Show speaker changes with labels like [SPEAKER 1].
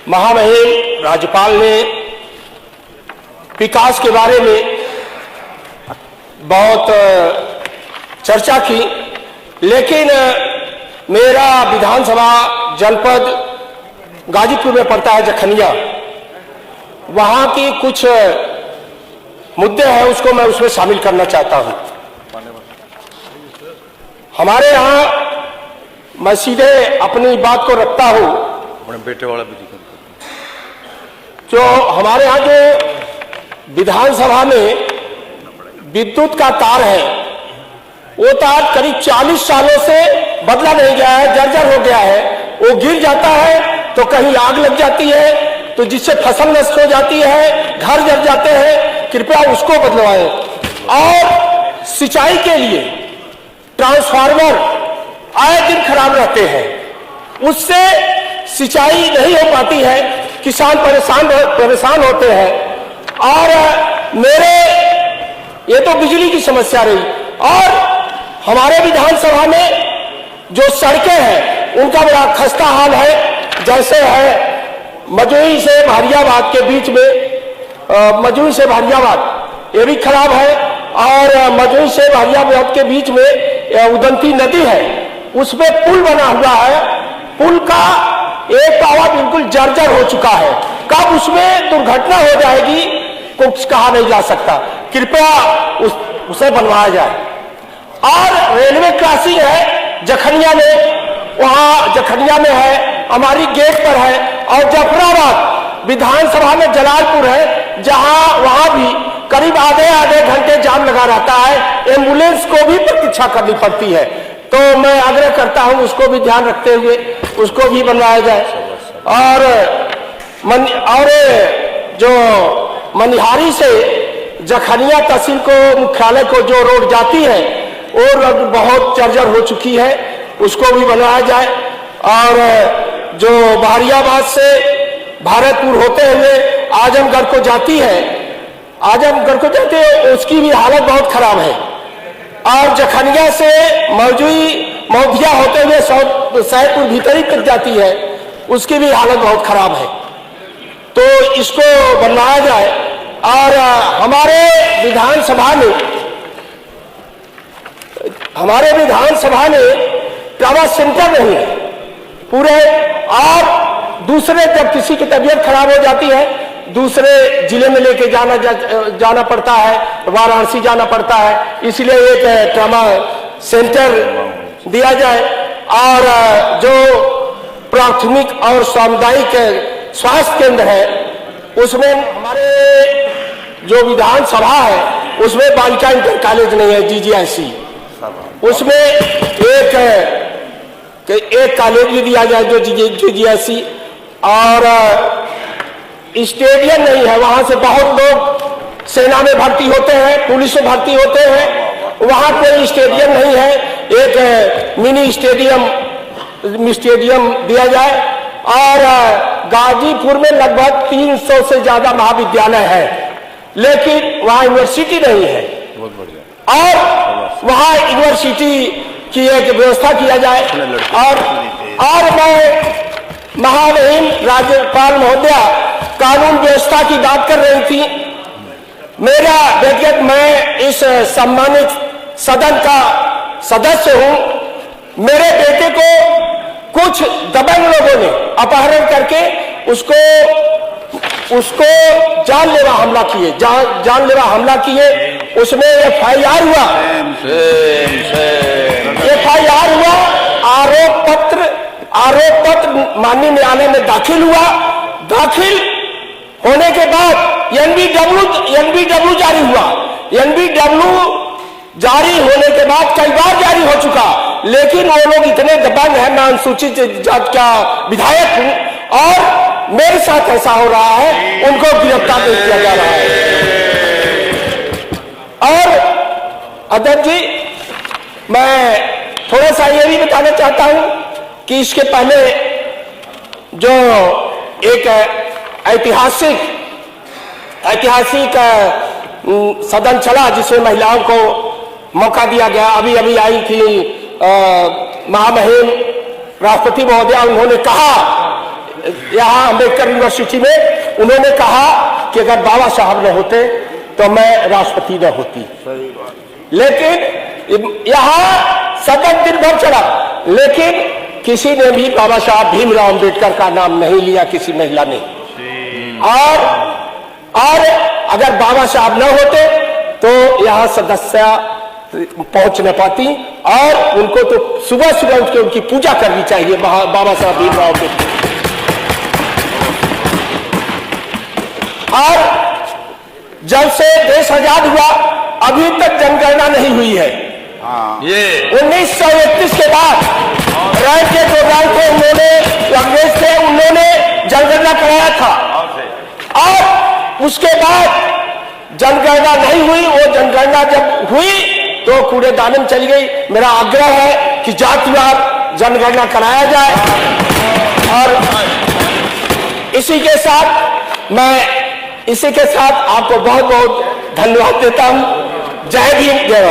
[SPEAKER 1] महामहिम राज्यपाल ने विकास के बारे में बहुत चर्चा की, लेकिन मेरा विधानसभा जनपद गाजीपुर में पड़ता है जखनिया, वहां की कुछ मुद्दे हैं उसको मैं उसमें शामिल करना चाहता हूं। हमारे यहाँ मैं सीधे अपनी बात को रखता हूं,
[SPEAKER 2] बेटे वाला
[SPEAKER 1] जो हमारे यहाँ जो विधानसभा में विद्युत का तार है, वो तार करीब 40 सालों से बदला नहीं गया है, जर्जर हो गया है। वो गिर जाता है तो कहीं आग लग जाती है, तो जिससे फसल नष्ट हो जाती है, घर जल जाते हैं। कृपया उसको बदलवाएं। और सिंचाई के लिए ट्रांसफार्मर आए दिन खराब रहते हैं, उससे सिंचाई नहीं हो पाती है, किसान परेशान होते हैं। और मेरे ये तो बिजली की समस्या रही, और हमारे विधानसभा में जो सड़कें हैं उनका बड़ा खस्ता हाल है। जैसे है मजूई से भारियाबाद के बीच में, मजूई से भारियाबाद ये भी खराब है, और मजूई से भारियाबाद के बीच में उदंती नदी है, उसमें पुल बना हुआ है। पुल का एक पावा बिल्कुल जर्जर हो चुका है, कब उसमें दुर्घटना हो जाएगी कुछ कहा नहीं जा सकता। कृपया उसे बनवाया जाए। और रेलवे क्रॉसिंग है जखनिया में, वहां जखनिया में है, हमारी गेट पर है। और जफराबाद विधानसभा में जलालपुर है, जहां वहां भी करीब आधे घंटे जाम लगा रहता है, एम्बुलेंस को भी प्रतीक्षा करनी पड़ती है। तो मैं आग्रह करता हूं उसको भी ध्यान रखते हुए उसको भी बनवाया जाए। और जो मनिहारी से जखनिया तहसील को मुख्यालय को जो रोड जाती है वो रोड बहुत जर्जर हो चुकी है, उसको भी बनवाया जाए। और जो बहरियाबाद से भारतपुर होते हुए आजमगढ़ को जाती है, उसकी भी हालत बहुत खराब है। और जखनिया से मौजिया होते हुए सैदपुर भीतरी तक जाती है, उसकी भी हालत बहुत खराब है। तो इसको बनवाया जाए। और हमारे विधानसभा में ट्रामा सेंटर नहीं है पूरे। और दूसरे जब किसी की तबीयत खराब हो जाती है, दूसरे जिले में लेके जाना पड़ता है, वाराणसी जाना पड़ता है, इसलिए एक ट्रामा सेंटर दिया जाए। और जो प्राथमिक और सामुदायिक स्वास्थ्य केंद्र है, उसमें हमारे जो विधानसभा है उसमें बालिका इंटर कॉलेज नहीं है, GGIC, उसमें एक कॉलेज भी दिया जाए जो GGIC। और स्टेडियम नहीं है, वहां से बहुत लोग सेना में भर्ती होते हैं, पुलिस में भर्ती होते हैं, वहां कोई स्टेडियम नहीं है। एक मिनी स्टेडियम दिया जाए। और गाजीपुर में लगभग 300 से ज्यादा महाविद्यालय है, लेकिन वहां यूनिवर्सिटी नहीं है। और वहां यूनिवर्सिटी की एक व्यवस्था किया जाए। और मैं महामहिम राज्यपाल महोदया कानून व्यवस्था की बात कर रही थी। मेरा व्यक्तिगत, मैं इस सम्मानित सदन का सदस्य हूं। मेरे बेटे को कुछ दबंग लोगों ने अपहरण करके उसको जानलेवा हमला किए। उसमें FIR हुआ, आरोप पत्र माननीय न्यायालय में दाखिल हुआ। दाखिल होने के बाद NBW जारी हुआ। NBW जारी होने के बाद कई बार जारी हो चुका, लेकिन वो लोग इतने दबंग हैं। मैं अनुसूचित जाति का विधायक हूं और मेरे साथ ऐसा हो रहा है, उनको गिरफ्तार नहीं किया जा रहा है। और अध्यक्ष जी, मैं थोड़ा सा ये भी बताना चाहता हूं कि इसके पहले जो एक ऐतिहासिक सदन चला जिसमें महिलाओं को मौका दिया गया, अभी आई थी महामहिम राष्ट्रपति महोदया, उन्होंने कहा यहाँ अम्बेडकर यूनिवर्सिटी में उन्होंने कहा कि अगर बाबा साहब न होते तो मैं राष्ट्रपति न होती। लेकिन यहाँ सदन दिन भर चला, लेकिन किसी ने भी बाबा साहब भीमराव अम्बेडकर का नाम नहीं लिया, किसी महिला ने। और अगर बाबा साहब न होते तो यहाँ सदस्य पहुंच न पाती, और उनको तो सुबह सुबह उठ के उनकी पूजा करनी चाहिए, बाबा साहब भीमराव अम्बेडकर। और जब से देश आजाद हुआ अभी तक जनगणना नहीं हुई है। ये 1931 के बाद राय के जो राय थे उन्होंने, अंग्रेज थे, उन्होंने जनगणना कराया था, और उसके बाद जनगणना नहीं हुई। वो जनगणना जब हुई तो कूड़ेदान में चली गई। मेरा आग्रह है कि जातिवार जनगणना कराया जाए। और इसी के साथ आपको बहुत बहुत धन्यवाद देता हूं। जय भीम, जय भारत।